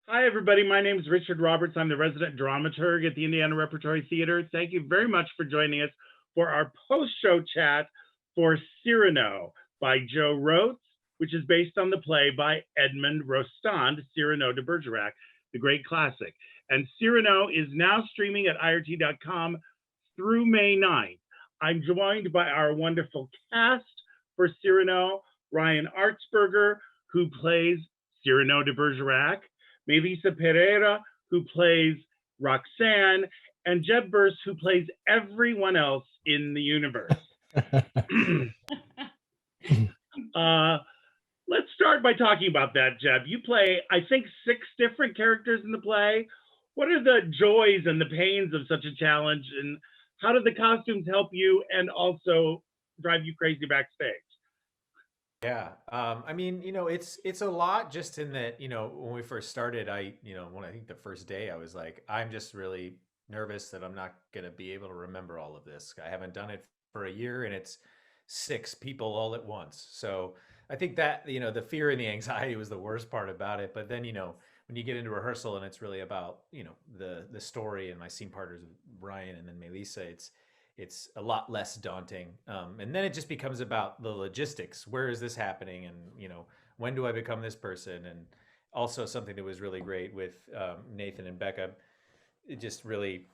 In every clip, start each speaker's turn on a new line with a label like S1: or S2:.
S1: Hi, everybody. My name is Richard Roberts. I'm the resident dramaturg at the Indiana Repertory Theater. Thank you very much for joining us for our post-show chat for Cyrano by Joe Roth, which is based on the play by Edmond Rostand, Cyrano de Bergerac, the great classic. And Cyrano is now streaming at IRT.com through May 9th. I'm joined by our wonderful cast for Cyrano, Ryan Artsberger, who plays Cyrano de Bergerac, Melissa Pereira, who plays Roxanne, and Jeb Burse, who plays everyone else in the universe. Let's start by talking about that, Jeb. You play, I think, 6 different characters in the play. What are the joys and the pains of such a challenge, and how do the costumes help you and also drive you crazy backstage?
S2: Yeah. I mean, it's a lot just in that, when we first started, when I think the first day I was like, I'm just really nervous that I'm not going to be able to remember all of this. I haven't done it for a year and it's 6 people all at once. So I think that, the fear and the anxiety was the worst part about it. But then, when you get into rehearsal and it's really about, the story and my scene partners, Ryan and then Melissa, it's a lot less daunting. And then it just becomes about the logistics. Where is this happening? And, when do I become this person? And also something that was really great with Nathan and Becca, it just really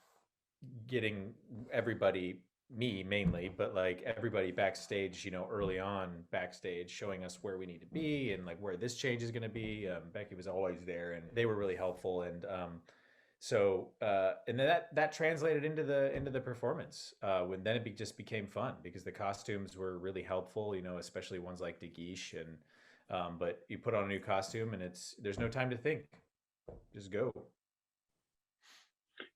S2: getting everybody, me mainly, but like everybody backstage, early on backstage, showing us where we need to be and like where this change is going to be. Becky was always there and they were really helpful. And and then that translated into the performance. When then just became fun because the costumes were really helpful, especially ones like De Guiche. And but you put on a new costume and there's no time to think, just go.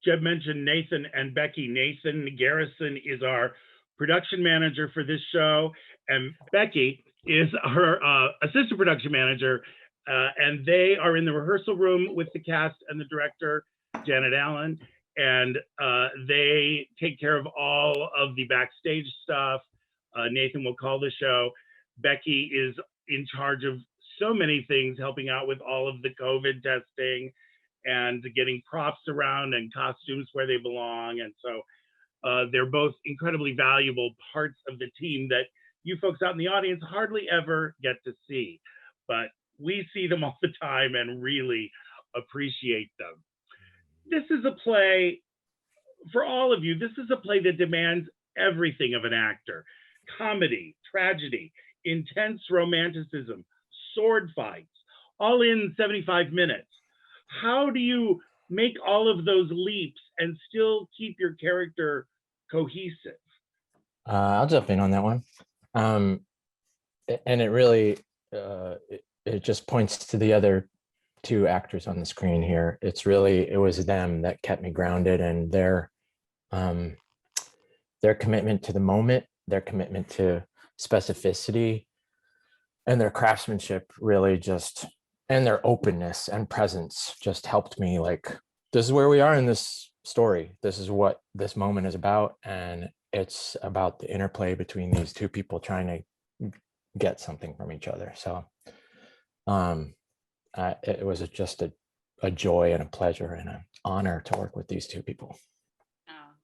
S1: Jeb mentioned Nathan and Becky. Nathan Garrison is our production manager for this show, and Becky is her assistant production manager. And they are in the rehearsal room with the cast and the director, Janet Allen, and they take care of all of the backstage stuff. Nathan will call the show. Becky is in charge of so many things, helping out with all of the COVID testing and getting props around and costumes where they belong. And so they're both incredibly valuable parts of the team that you folks out in the audience hardly ever get to see. But we see them all the time and really appreciate them. This is a play, for all of you, this is a play that demands everything of an actor: comedy, tragedy, intense romanticism, sword fights, all in 75 minutes. How do you make all of those leaps and still keep your character cohesive?
S3: I'll jump in on that one. And it really, it just points to the other 2 actors on the screen here. It was them that kept me grounded, and their commitment to the moment, their commitment to specificity, and their craftsmanship really just, and their openness and presence just helped me. Like, this is where we are in this story. This is what this moment is about. And it's about the interplay between these 2 people trying to get something from each other. So it was just a joy and a pleasure and an honor to work with these 2 people.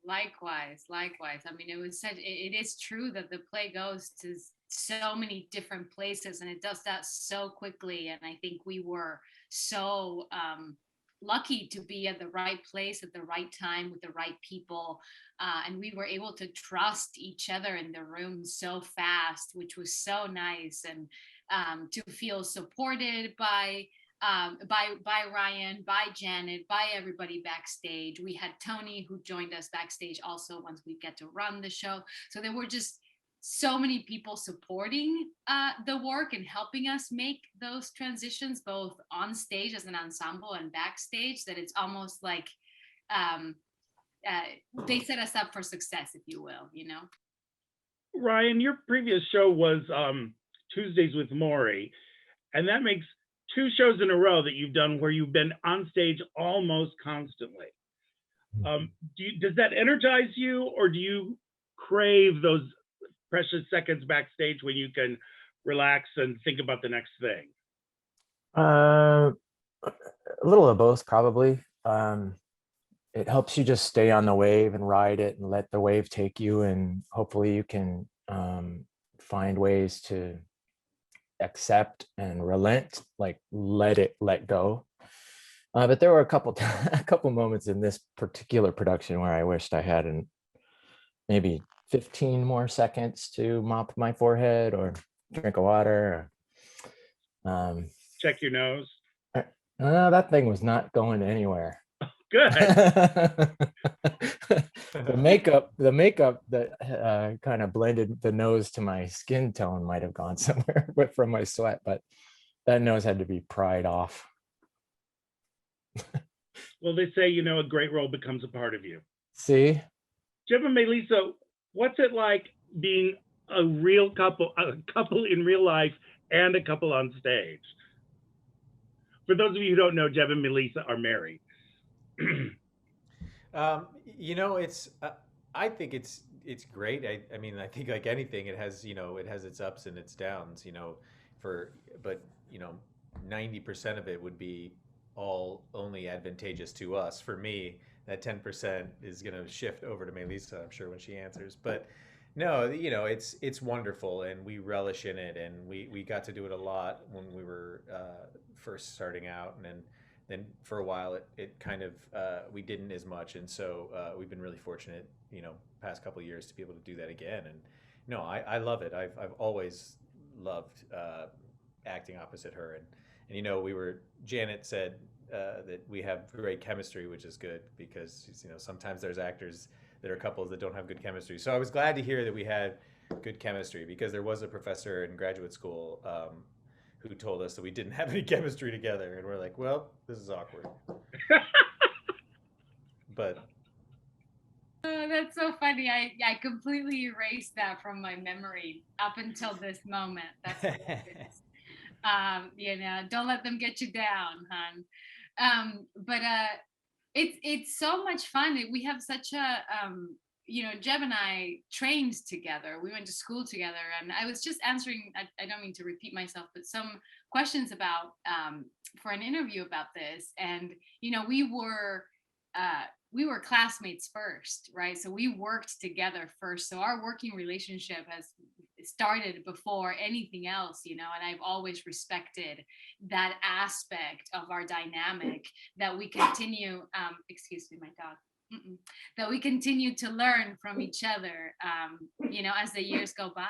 S4: Likewise. I mean, it is true that the play goes to so many different places and it does that so quickly. And I think we were so lucky to be at the right place at the right time with the right people. And we were able to trust each other in the room so fast, which was so nice. And to feel supported by Ryan, by Janet, by everybody backstage. We had Tony who joined us backstage also once we get to run the show. So there were just so many people supporting the work and helping us make those transitions, both on stage as an ensemble and backstage, that it's almost like they set us up for success, if you will,
S1: Ryan, your previous show was Tuesdays with Maury, and that makes 2 shows in a row that you've done where you've been on stage almost constantly. Does that energize you, or do you crave those precious seconds backstage when you can relax and think about the next thing?
S3: a little of both, probably. It helps you just stay on the wave and ride it and let the wave take you, and hopefully you can find ways to accept and relent, like let go. But there were a couple a couple moments in this particular production where I wished I had maybe 15 more seconds to mop my forehead or drink of water.
S1: Check your nose.
S3: That thing was not going anywhere.
S1: Good.
S3: the makeup that kind of blended the nose to my skin tone might have gone somewhere from my sweat, but that nose had to be pried off.
S1: Well, they say, a great role becomes a part of you.
S3: See?
S1: Jeb and Melissa, what's it like being a couple in real life and a couple on stage? For those of you who don't know, Jeb and Melissa are married.
S2: It's I think it's great. I mean, I think like anything, it has its ups and its downs. But 90% of it would be all only advantageous to us. For me, that 10% is going to shift over to Melissa, I'm sure, when she answers. But no, it's wonderful, and we relish in it, and we got to do it a lot when we were first starting out, and then for a while it kind of we didn't as much, and so we've been really fortunate, past couple of years to be able to do that again. And no, I love it. I've always loved acting opposite her, and Janet said that we have great chemistry, which is good, because sometimes there's actors that are couples that don't have good chemistry. So I was glad to hear that we had good chemistry, because there was a professor in graduate school who told us that we didn't have any chemistry together, and we're like, well, this is awkward. But
S4: oh, that's so funny. I completely erased that from my memory up until this moment. That's hilarious. Don't let them get you down, hon. But it's so much fun. We have such a Jeb and I trained together. We went to school together, and I was just answering, I don't mean to repeat myself, but some questions about for an interview about this. And we were classmates first, right? So we worked together first. So our working relationship has started before anything else, and I've always respected that aspect of our dynamic, that we continue, excuse me, my dog, that we continue to learn from each other, as the years go by.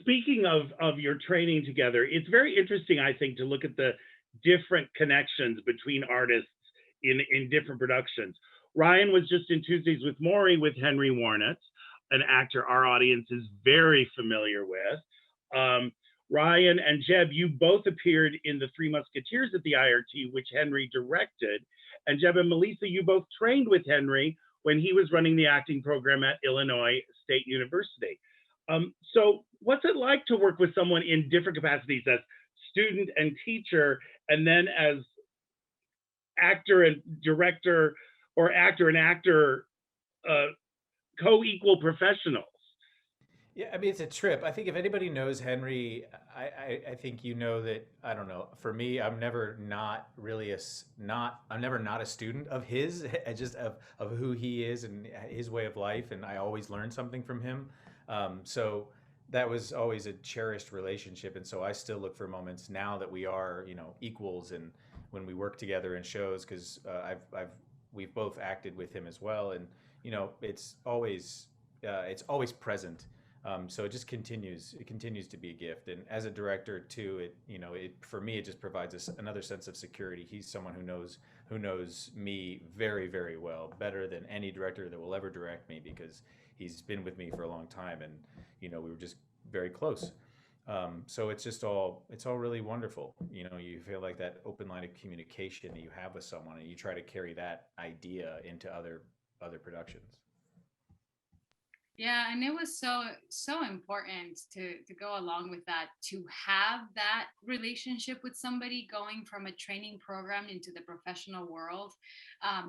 S1: Speaking of your training together, it's very interesting, I think, to look at the different connections between artists in different productions. Ryan was just in Tuesdays with Maury with Henry Warnitz, an actor our audience is very familiar with. Ryan and Jeb, you both appeared in The Three Musketeers at the IRT, which Henry directed. And Jeb and Melissa, you both trained with Henry when he was running the acting program at Illinois State University. So what's it like to work with someone in different capacities as student and teacher, and then as actor and director, or actor and actor, co-equal professionals?
S2: Yeah, I mean, it's a trip. I think if anybody knows Henry, I think that, I don't know, for me, I'm never not a student of his, just of who he is and his way of life, and I always learn something from him. So that was always a cherished relationship, and so I still look for moments now that we are, equals, and when we work together in shows, because we've both acted with him as well, and it's always present. So it just continues. It continues to be a gift, and as a director too, for me, it just provides us another sense of security. He's someone who knows me very, very well, better than any director that will ever direct me, because he's been with me for a long time, and we were just very close. So it's all really wonderful. You feel like that open line of communication that you have with someone, and you try to carry that idea into other productions.
S4: Yeah, and it was so important to go along with that, to have that relationship with somebody going from a training program into the professional world,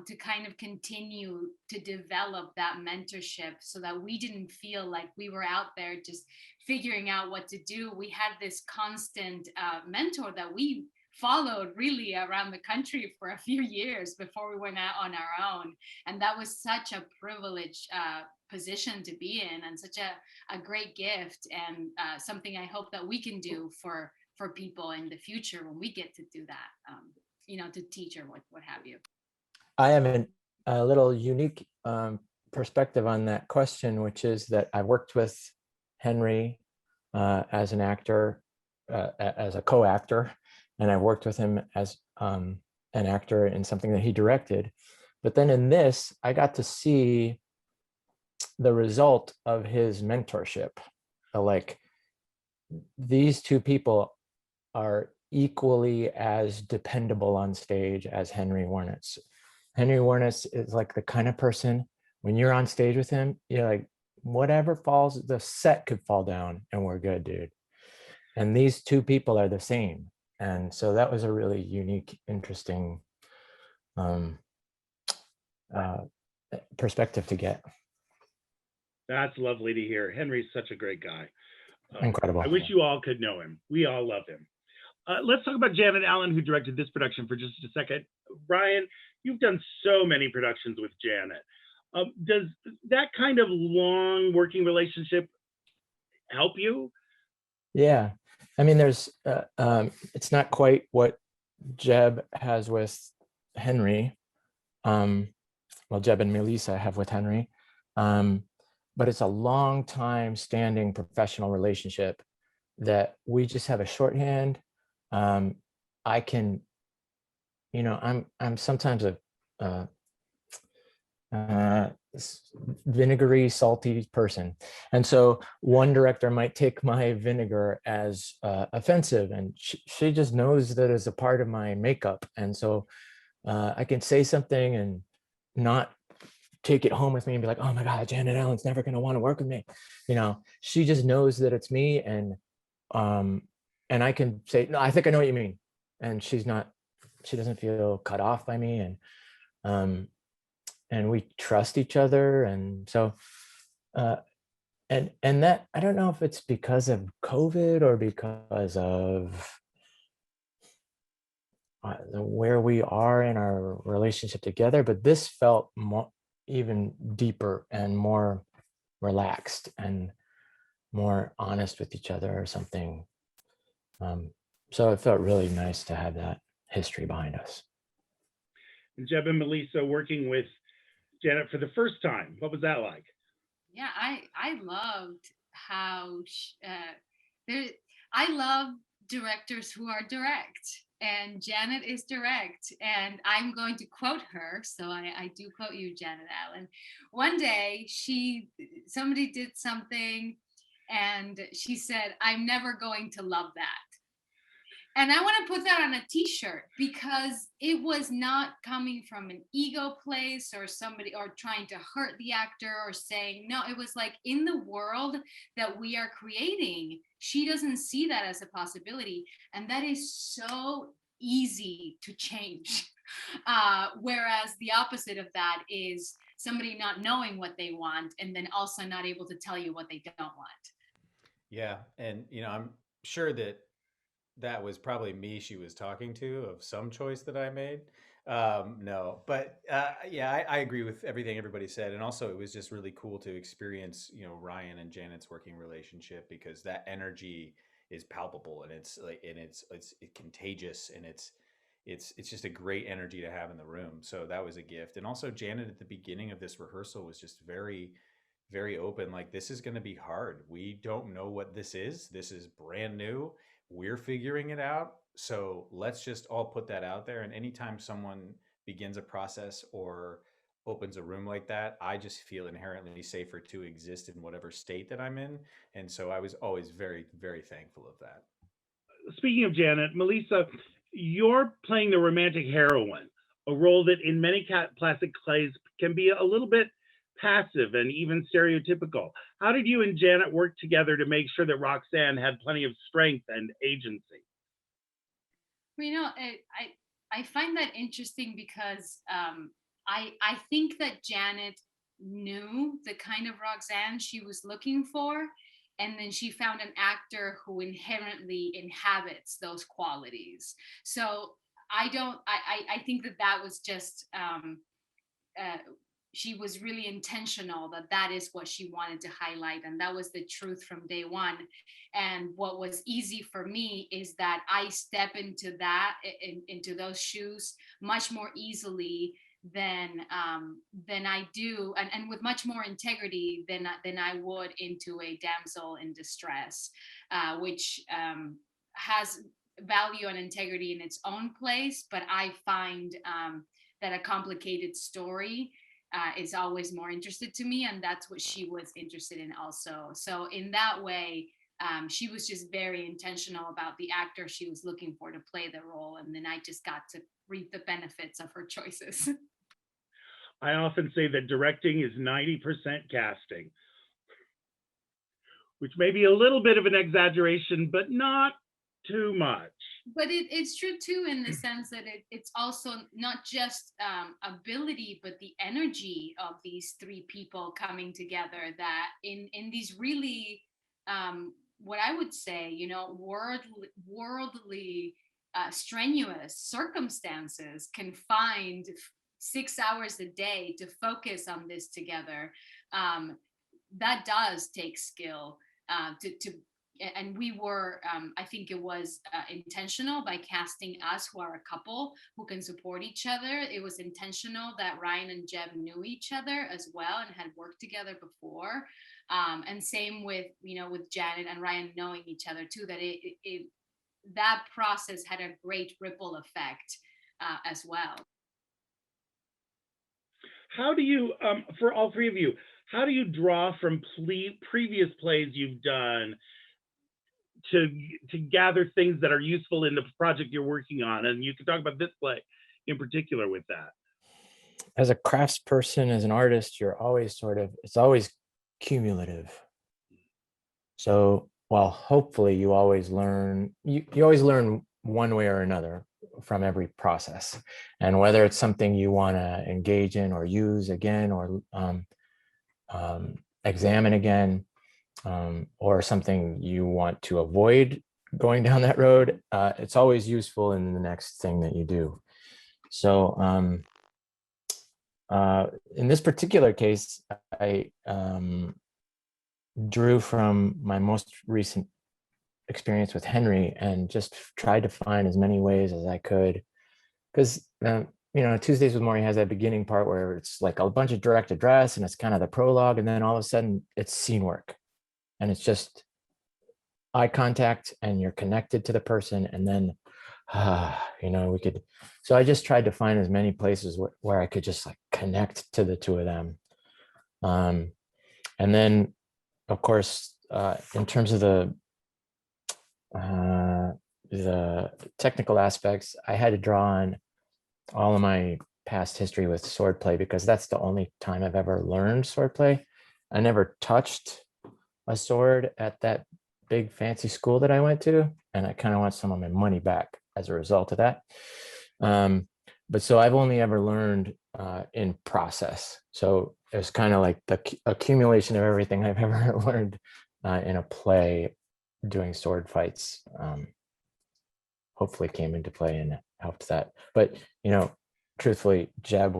S4: to kind of continue to develop that mentorship, so that we didn't feel like we were out there just figuring out what to do. We had this constant mentor that we followed really around the country for a few years before we went out on our own. And that was such a privileged position to be in, and such a great gift, and something I hope that we can do for people in the future when we get to do that, to teach or what have you.
S3: I have a little unique perspective on that question, which is that I worked with Henry as an actor, as a co-actor, and I worked with him as an actor in something that he directed. But then in this, I got to see the result of his mentorship. Like, these two people are equally as dependable on stage as Henry Warnitz. Henry Warnitz is like the kind of person, when you're on stage with him, you're like, whatever falls, the set could fall down and we're good, dude. And these two people are the same. And so that was a really unique, interesting perspective to get.
S1: That's lovely to hear. Henry's such a great guy.
S3: Incredible.
S1: I wish you all could know him. We all love him. Let's talk about Janet Allen, who directed this production, for just a second. Ryan, you've done so many productions with Janet. Does that kind of long working relationship help you?
S3: Yeah. I mean, there's, it's not quite what Jeb has with Henry. Well, Jeb and Melissa have with Henry. But it's a long time standing professional relationship that we just have a shorthand. I can, I'm sometimes a vinegary, salty person. And so one director might take my vinegar as offensive, and she just knows that as a part of my makeup. And so I can say something and not take it home with me and be like, oh my God, Janet Allen's never going to want to work with me. She just knows that it's me. And I can say, no, I think I know what you mean. And she doesn't feel cut off by me. And we trust each other. And so, and that, I don't know if it's because of COVID or because of where we are in our relationship together, but this felt even deeper and more relaxed and more honest with each other or something. So it felt really nice to have that history behind us.
S1: And Jeb and Melissa working with Janet for the first time, what was that like?
S4: Yeah, I loved how I love directors who are direct, and Janet is direct, and I'm going to quote her. So I do quote you, Janet Allen. One day somebody did something and she said, I'm never going to love that. And I want to put that on a t-shirt, because it was not coming from an ego place or somebody or trying to hurt the actor or saying, no, it was like, in the world that we are creating, she doesn't see that as a possibility. And that is so easy to change. Whereas the opposite of that is somebody not knowing what they want and then also not able to tell you what they don't want.
S2: Yeah. And, I'm sure that was probably me she was talking to, of some choice that I made. No, but yeah, I agree with everything everybody said. And also it was just really cool to experience, Ryan and Janet's working relationship, because that energy is palpable, and it's like, and it's contagious, and it's just a great energy to have in the room. So that was a gift. And also Janet at the beginning of this rehearsal was just very, very open. Like, this is going to be hard. We don't know what this is. This is brand new. We're figuring it out. So let's just all put that out there. And anytime someone begins a process or opens a room like that, I just feel inherently safer to exist in whatever state that I'm in. And so I was always very, very thankful of that.
S1: Speaking of Janet, Melissa, you're playing the romantic heroine, a role that in many classic plays can be a little bit passive and even stereotypical. How did you and Janet work together to make sure that Roxanne had plenty of strength and agency?
S4: Well, I find that interesting because I think that Janet knew the kind of Roxanne she was looking for, and then she found an actor who inherently inhabits those qualities. So I think that was just uh, she was really intentional that that is what she wanted to highlight, and that was the truth from day one. And what was easy for me is that I step into into those shoes much more easily than I do, and with much more integrity than I would into a damsel in distress, which has value and integrity in its own place. But I find that a complicated story is always more interested to me, and that's what she was interested in also. So in that way, she was just very intentional about the actor she was looking for to play the role, and then I just got to reap the benefits of her choices.
S1: I often say that directing is 90% casting, which may be a little bit of an exaggeration, but not too much.
S4: But it's true too, in the sense that it's also not just ability, but the energy of these three people coming together, that in these really what I would say, you know, worldly strenuous circumstances, can find 6 hours a day to focus on this together. That does take skill, to and we were I think it was intentional by casting us, who are a couple who can support each other. It was intentional that Ryan and Jeb knew each other as well and had worked together before, and same with, you know, with Janet and Ryan knowing each other too, that that process had a great ripple effect as well.
S1: How do you, for all three of you, how do you draw from previous plays you've done to gather things that are useful in the project you're working on? And you can talk about this play in particular with that.
S3: As a craftsperson, as an artist, you're always it's always cumulative. So while hopefully you always learn, you always learn one way or another from every process. And whether it's something you want to engage in or use again, or examine again, or something you want to avoid going down that road, it's always useful in the next thing that you do. So in this particular case, I drew from my most recent experience with Henry and just tried to find as many ways as I could. Because, you know, Tuesdays with Morrie has that beginning part where it's like a bunch of direct address and it's kind of the prologue. And then all of a sudden it's scene work. And it's just eye contact and you're connected to the person. And then, you know, so I just tried to find as many places where I could just like connect to the two of them. And then, of course, in terms of the technical aspects, I had to draw on all of my past history with swordplay, because that's the only time I've ever learned swordplay. I never touched a sword at that big fancy school that I went to, and I kind of want some of my money back as a result of that. But so I've only ever learned in process. So it was kind of like the accumulation of everything I've ever learned in a play doing sword fights. Hopefully came into play and helped that. But, you know, truthfully, Jeb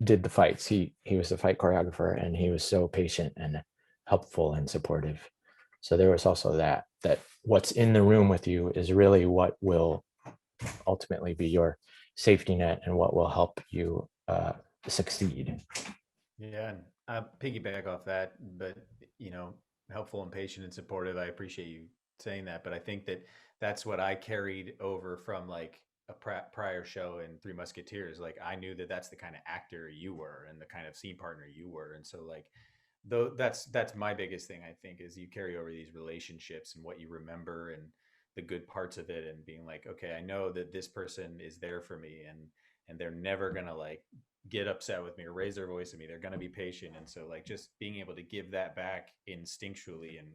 S3: did the fights. He was the fight choreographer, and he was so patient and helpful and supportive. So there was also that what's in the room with you is really what will ultimately be your safety net and what will help you succeed.
S2: Yeah, and piggyback off that, but you know, helpful and patient and supportive. I appreciate you saying that, but I think that's what I carried over from like a prior show in Three Musketeers. Like I knew that that's the kind of actor you were and the kind of scene partner you were, and so like though that's my biggest thing, I think, is you carry over these relationships and what you remember and the good parts of it, and being like, okay, I know that this person is there for me, and they're never gonna like get upset with me or raise their voice at me. They're gonna be patient, and so like just being able to give that back instinctually and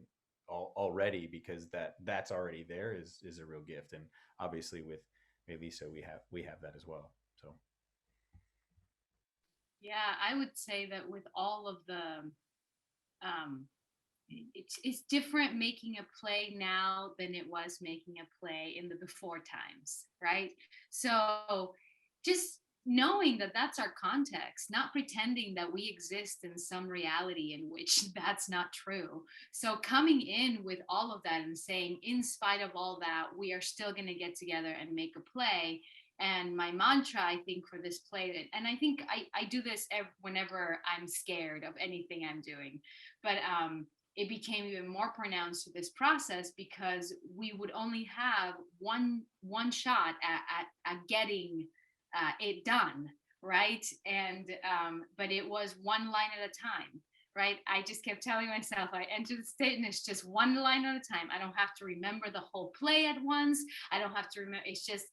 S2: already, because that's already there, is a real gift. And obviously with Lisa, we have that as well. So
S4: Yeah, I would say that with all of the it's different making a play now than it was making a play in the before times, right? So just knowing that that's our context, not pretending that we exist in some reality in which that's not true. So coming in with all of that and saying, in spite of all that, we are still going to get together and make a play. And my mantra, I think, for this play, and I think I do this whenever I'm scared of anything I'm doing, but it became even more pronounced with this process because we would only have one shot at getting it done, right? And but it was one line at a time, right? I just kept telling myself, I enter the stage and it's just one line at a time. I don't have to remember the whole play at once. I don't have to remember. It's just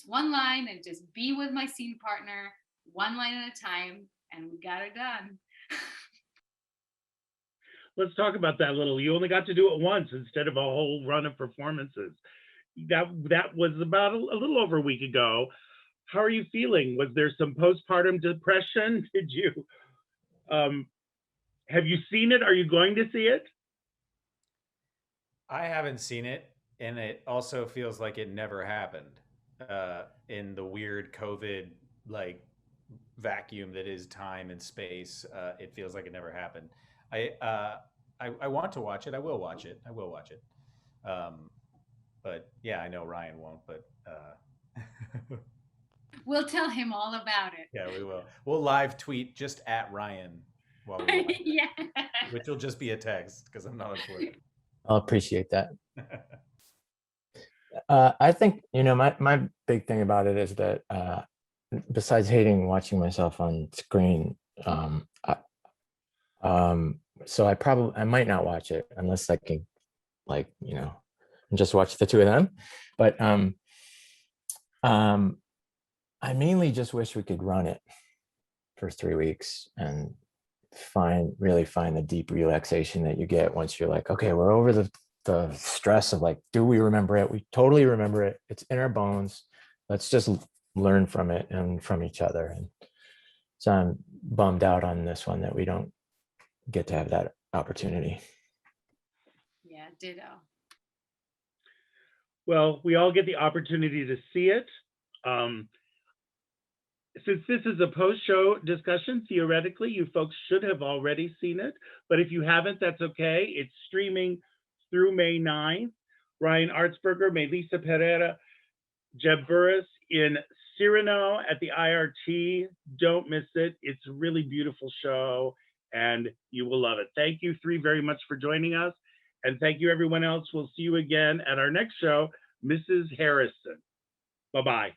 S4: one line, and just be with my scene partner, one line at a time, and we got it done.
S1: Let's talk about that a little. You only got to do it once instead of a whole run of performances. That was about a little over a week ago. How are you feeling? Was there some postpartum depression? Did you have you seen it? Are you going to see it?
S2: I haven't seen it, and it also feels like it never happened. In the weird COVID like vacuum that is time and space, it feels like it never happened. I want to watch it. I will watch it. I will watch it. But yeah, I know Ryan won't. But
S4: We'll tell him all about it.
S2: yeah, we will. We'll live tweet just at Ryan while we watch it,
S4: Yeah.
S2: which will just be a text because I'm not on Twitter.
S3: I'll appreciate that. I think, my big thing about it is that besides hating watching myself on screen, so I might not watch it unless I can, like, just watch the two of them. But I mainly just wish we could run it for 3 weeks and really find the deep relaxation that you get once you're like, okay, we're over the stress of like, do we remember it? We totally remember it. It's in our bones. Let's just learn from it and from each other. And so I'm bummed out on this one that we don't get to have that opportunity.
S4: Yeah, ditto.
S1: Well, we all get the opportunity to see it. Since this is a post-show discussion, theoretically, you folks should have already seen it. But if you haven't, that's okay. It's streaming through May 9th. Ryan Artsberger, Melissa Pereira, Jeb Burris in Cyrano at the IRT. Don't miss it. It's a really beautiful show, and you will love it. Thank you three very much for joining us. And thank you, everyone else. We'll see you again at our next show, Mrs. Harrison. Bye-bye.